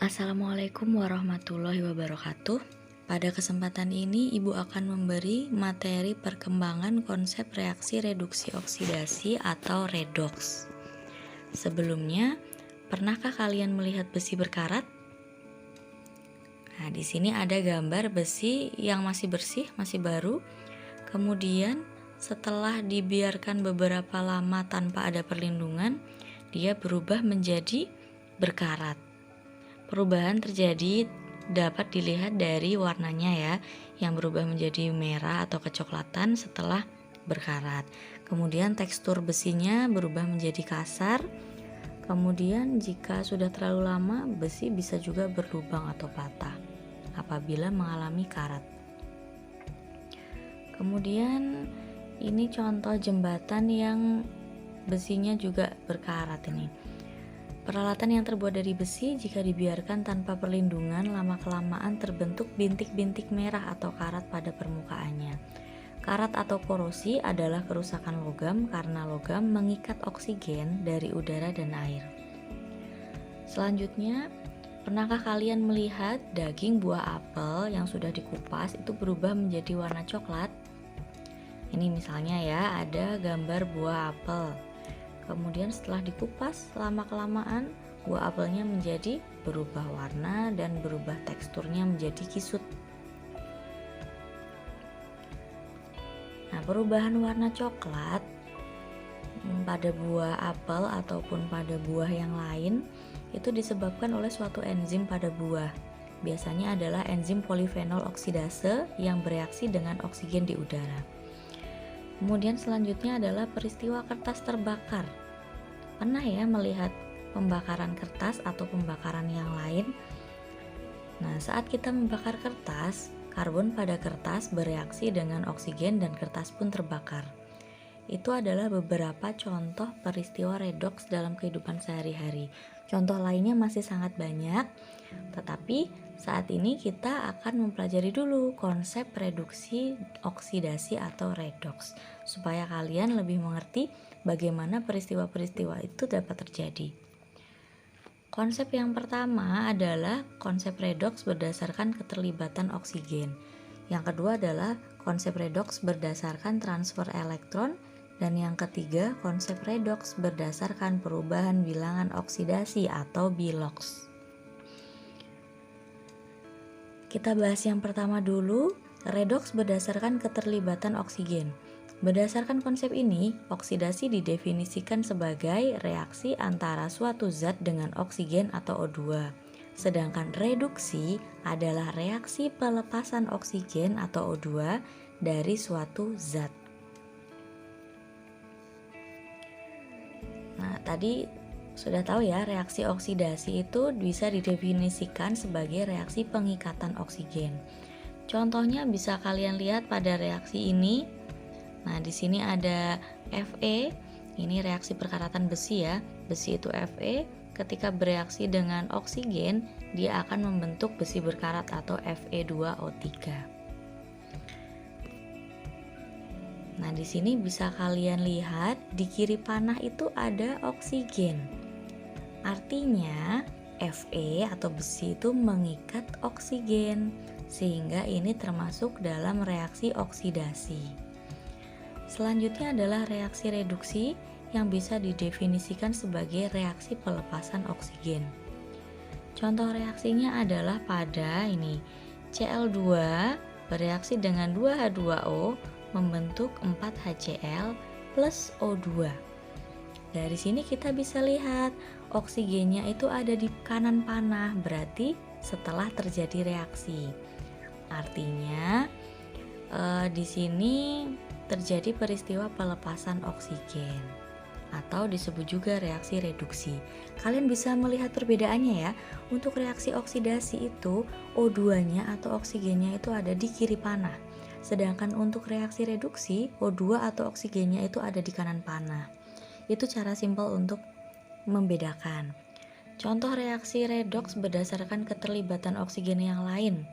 Assalamualaikum warahmatullahi wabarakatuh. Pada kesempatan ini, Ibu akan memberi materi perkembangan konsep reaksi reduksi oksidasi atau redoks. Sebelumnya, pernahkah kalian melihat besi berkarat? Nah, di sini ada gambar besi yang masih bersih, masih baru. Kemudian, setelah dibiarkan beberapa lama tanpa ada perlindungan, dia berubah menjadi berkarat. Perubahan terjadi dapat dilihat dari warnanya ya, yang berubah menjadi merah atau kecoklatan setelah berkarat. Kemudian tekstur besinya berubah menjadi kasar. Kemudian jika sudah terlalu lama, besi bisa juga berlubang atau patah apabila mengalami karat. Kemudian ini contoh jembatan yang besinya juga berkarat ini. Peralatan yang terbuat dari besi jika dibiarkan tanpa perlindungan lama-kelamaan terbentuk bintik-bintik merah atau karat pada permukaannya. Karat atau korosi adalah kerusakan logam karena logam mengikat oksigen dari udara dan air. Selanjutnya, pernahkah kalian melihat daging buah apel yang sudah dikupas itu berubah menjadi warna coklat? Ini misalnya ya, ada gambar buah apel. Kemudian setelah dikupas, lama-kelamaan buah apelnya menjadi berubah warna dan berubah teksturnya menjadi kisut. Nah, perubahan warna coklat pada buah apel ataupun pada buah yang lain itu disebabkan oleh suatu enzim pada buah. Biasanya adalah enzim polifenol oksidase yang bereaksi dengan oksigen di udara. Kemudian selanjutnya adalah peristiwa kertas terbakar. Pernah ya melihat pembakaran kertas atau pembakaran yang lain? Nah, saat kita membakar kertas, karbon pada kertas bereaksi dengan oksigen dan kertas pun terbakar. Itu adalah beberapa contoh peristiwa redoks dalam kehidupan sehari-hari. Contoh lainnya masih sangat banyak, tetapi saat ini kita akan mempelajari dulu konsep reduksi oksidasi atau redoks, supaya kalian lebih mengerti bagaimana peristiwa-peristiwa itu dapat terjadi. Konsep yang pertama adalah konsep redoks berdasarkan keterlibatan oksigen. Yang kedua adalah konsep redoks berdasarkan transfer elektron. Dan yang ketiga, konsep redoks berdasarkan perubahan bilangan oksidasi atau biloks. Kita bahas yang pertama dulu, redoks berdasarkan keterlibatan oksigen. Berdasarkan konsep ini, oksidasi didefinisikan sebagai reaksi antara suatu zat dengan oksigen atau O2. Sedangkan reduksi adalah reaksi pelepasan oksigen atau O2 dari suatu zat. Nah, tadi sudah tahu ya, reaksi oksidasi itu bisa didefinisikan sebagai reaksi pengikatan oksigen. Contohnya bisa kalian lihat pada reaksi ini. Nah, di sini ada Fe, ini reaksi perkaratan besi ya. Besi itu Fe, ketika bereaksi dengan oksigen, dia akan membentuk besi berkarat atau Fe2O3. Nah, di sini bisa kalian lihat di kiri panah itu ada oksigen. Artinya Fe atau besi itu mengikat oksigen, sehingga ini termasuk dalam reaksi oksidasi. Selanjutnya adalah reaksi reduksi yang bisa didefinisikan sebagai reaksi pelepasan oksigen. Contoh reaksinya adalah pada ini Cl2 bereaksi dengan 2H2O membentuk 4HCl plus O2. Dari sini kita bisa lihat oksigennya itu ada di kanan panah, berarti setelah terjadi reaksi. Artinya di sini terjadi peristiwa pelepasan oksigen atau disebut juga reaksi reduksi. Kalian bisa melihat perbedaannya ya. Untuk reaksi oksidasi itu O2-nya atau oksigennya itu ada di kiri panah. Sedangkan untuk reaksi reduksi O2 atau oksigennya itu ada di kanan panah. Itu cara simpel untuk membedakan. Contoh reaksi redoks berdasarkan keterlibatan oksigen yang lain.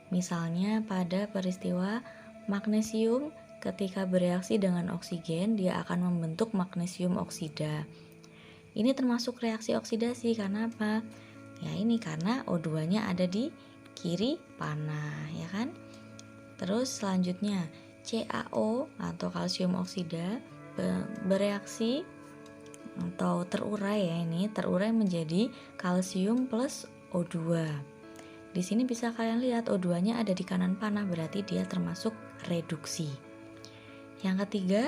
Misalnya pada peristiwa magnesium ketika bereaksi dengan oksigen, dia akan membentuk magnesium oksida. Ini termasuk reaksi oksidasi karena apa? Ya ini karena O2-nya ada di kiri panah, ya kan? Terus selanjutnya CaO atau kalsium oksida bereaksi atau terurai, ya ini terurai menjadi kalsium plus O2. Di sini bisa kalian lihat O2-nya ada di kanan panah, berarti dia termasuk reduksi. Yang ketiga,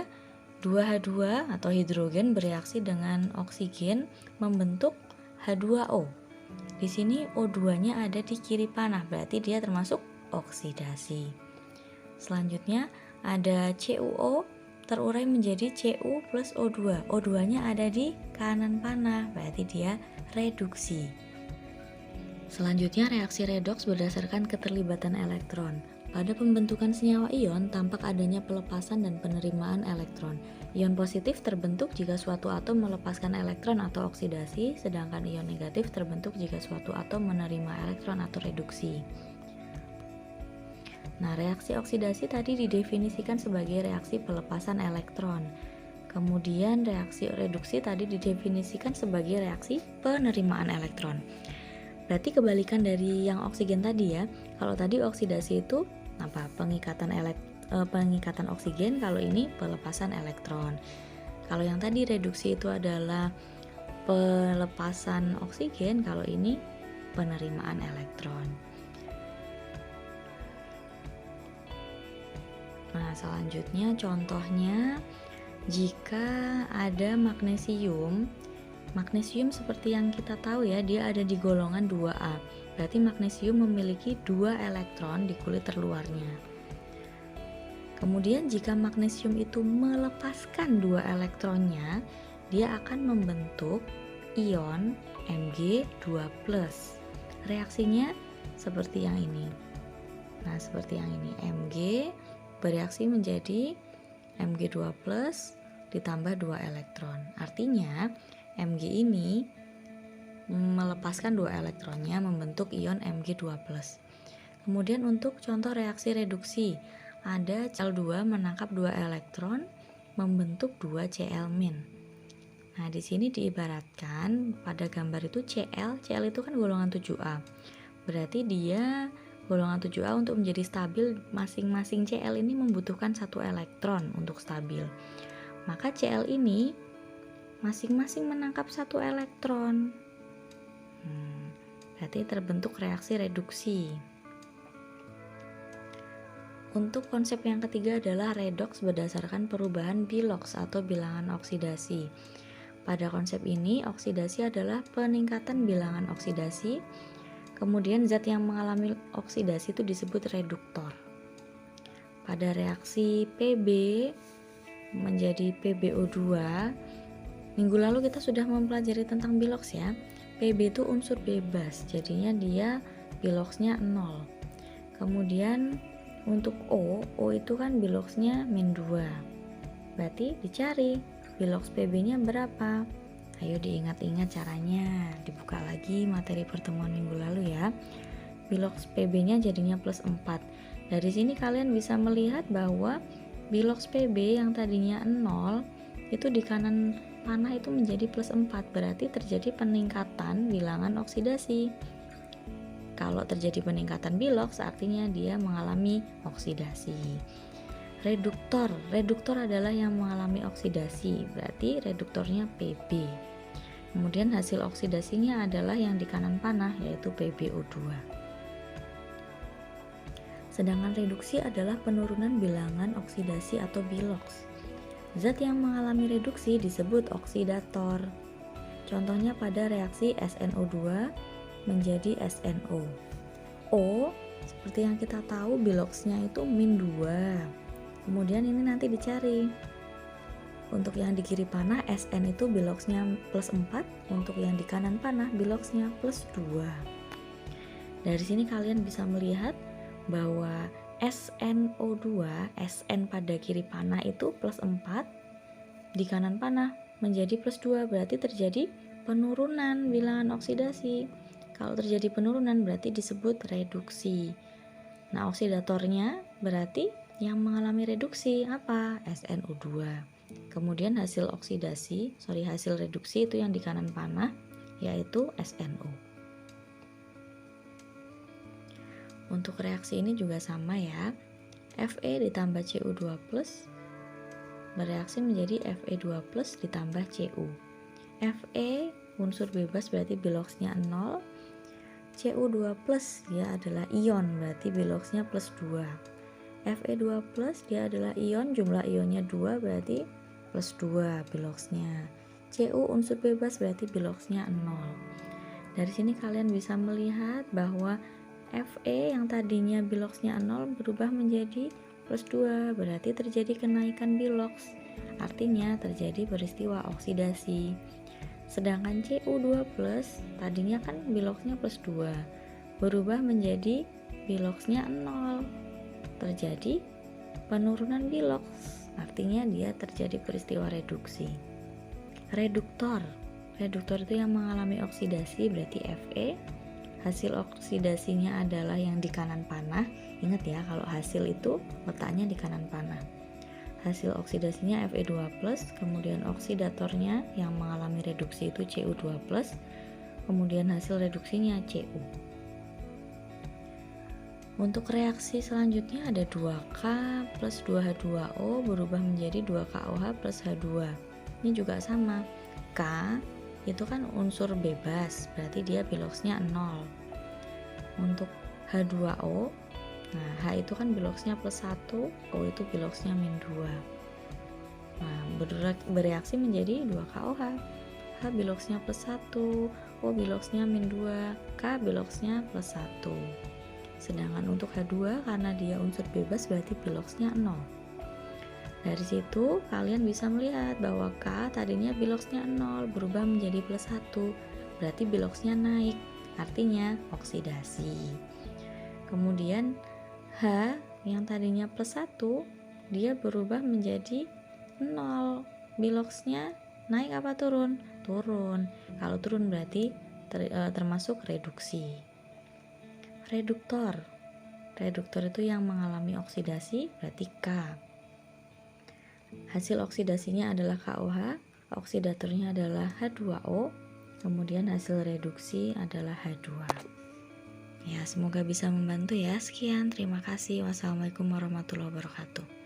2H2 atau hidrogen bereaksi dengan oksigen membentuk H2O. Di sini O2-nya ada di kiri panah, berarti dia termasuk oksidasi. Selanjutnya ada CuO terurai menjadi Cu plus O2. O2-nya ada di kanan panah, berarti dia reduksi. Selanjutnya reaksi redoks berdasarkan keterlibatan elektron. Pada pembentukan senyawa ion tampak adanya pelepasan dan penerimaan elektron. Ion positif terbentuk jika suatu atom melepaskan elektron atau oksidasi, sedangkan ion negatif terbentuk jika suatu atom menerima elektron atau reduksi. Nah, reaksi oksidasi tadi didefinisikan sebagai reaksi pelepasan elektron. Kemudian reaksi reduksi tadi didefinisikan sebagai reaksi penerimaan elektron. Berarti kebalikan dari yang oksigen tadi ya. Kalau tadi oksidasi itu apa? Pengikatan oksigen, kalau ini pelepasan elektron. Kalau yang tadi reduksi itu adalah pelepasan oksigen, kalau ini penerimaan elektron. Nah, selanjutnya contohnya jika ada magnesium seperti yang kita tahu ya, dia ada di golongan 2A. Berarti magnesium memiliki 2 elektron di kulit terluarnya. Kemudian jika magnesium itu melepaskan 2 elektronnya, dia akan membentuk ion Mg2+. Reaksinya seperti yang ini. Nah, seperti yang ini. Mg bereaksi menjadi Mg2+ ditambah 2 elektron. Artinya Mg ini melepaskan 2 elektronnya membentuk ion Mg2+. Kemudian untuk contoh reaksi reduksi, ada Cl2 menangkap 2 elektron membentuk 2 Cl-. Nah, di sini diibaratkan pada gambar itu Cl itu kan golongan 7A. Berarti dia golongan 7A untuk menjadi stabil, masing-masing Cl ini membutuhkan 1 elektron untuk stabil. Maka Cl ini masing-masing menangkap 1 elektron. Berarti terbentuk reaksi reduksi. Untuk konsep yang ketiga adalah redoks berdasarkan perubahan biloks atau bilangan oksidasi. Pada konsep ini, oksidasi adalah peningkatan bilangan oksidasi. Kemudian zat yang mengalami oksidasi itu disebut reduktor. Pada reaksi Pb menjadi PbO2, minggu lalu kita sudah mempelajari tentang biloks ya. Pb itu unsur bebas, jadinya dia biloksnya 0. Kemudian untuk O itu kan biloksnya -2. Berarti dicari biloks Pb-nya berapa. Ayo diingat-ingat caranya. Dibuka lagi materi pertemuan minggu lalu ya. Biloks Pb-nya jadinya +4. Dari sini kalian bisa melihat bahwa biloks Pb yang tadinya 0 itu di kanan panah itu menjadi +4, berarti terjadi peningkatan bilangan oksidasi. Kalau terjadi peningkatan biloks artinya dia mengalami oksidasi. Reduktor adalah yang mengalami oksidasi, berarti reduktornya Pb. Kemudian hasil oksidasinya adalah yang di kanan panah, yaitu PbO2. Sedangkan reduksi adalah penurunan bilangan oksidasi atau biloks. Zat yang mengalami reduksi disebut oksidator. Contohnya pada reaksi SnO2 menjadi SnO. O, seperti yang kita tahu biloksnya itu -2. Kemudian ini nanti dicari. Untuk yang di kiri panah Sn itu biloksnya +4, untuk yang di kanan panah biloksnya +2. Dari sini kalian bisa melihat bahwa SnO2, Sn pada kiri panah itu +4, di kanan panah menjadi +2, berarti terjadi penurunan bilangan oksidasi. Kalau terjadi penurunan berarti disebut reduksi. Nah, oksidatornya berarti yang mengalami reduksi apa? SnO2. Kemudian hasil reduksi itu yang di kanan panah yaitu SnO. Untuk reaksi ini juga sama ya. Fe ditambah Cu2+ bereaksi menjadi Fe2+ ditambah Cu. Fe unsur bebas berarti biloxnya 0. Cu2+ dia adalah ion berarti biloxnya +2. Fe2+ dia adalah ion, jumlah ionnya 2 berarti +2 biloxnya. Cu unsur bebas berarti biloxnya 0. Dari sini kalian bisa melihat bahwa Fe yang tadinya biloxnya 0 berubah menjadi +2, berarti terjadi kenaikan bilox. Artinya terjadi peristiwa oksidasi. Sedangkan Cu2+ tadinya kan biloxnya +2, berubah menjadi biloxnya 0. Terjadi penurunan bilox. Artinya dia terjadi peristiwa reduksi. Reduktor itu yang mengalami oksidasi berarti Fe. Hasil oksidasinya adalah yang di kanan panah. Ingat ya, kalau hasil itu letaknya di kanan panah. Hasil oksidasinya Fe2+, kemudian oksidatornya yang mengalami reduksi itu Cu2+, kemudian hasil reduksinya Cu. Untuk reaksi selanjutnya ada 2K plus 2H2O berubah menjadi 2KOH plus H2. Ini juga sama. K itu kan unsur bebas, berarti dia biloxnya 0. Untuk H2O, nah H itu kan biloxnya +1, O itu biloxnya -2. Nah, bereaksi menjadi 2KOH. H biloxnya +1, O biloxnya -2, K biloxnya +1. Sedangkan untuk H2 karena dia unsur bebas berarti biloxnya 0. Dari situ kalian bisa melihat bahwa K tadinya biloxnya 0 berubah menjadi +1, berarti biloxnya naik, artinya oksidasi. Kemudian H yang tadinya +1 dia berubah menjadi 0, biloxnya naik apa turun? Turun. Kalau turun berarti termasuk reduksi. Reduktor itu yang mengalami oksidasi berarti K. Hasil oksidasinya adalah KOH, oksidatornya adalah H2O, kemudian hasil reduksi adalah H2. Ya, semoga bisa membantu ya. Sekian, terima kasih. Wassalamualaikum warahmatullahi wabarakatuh.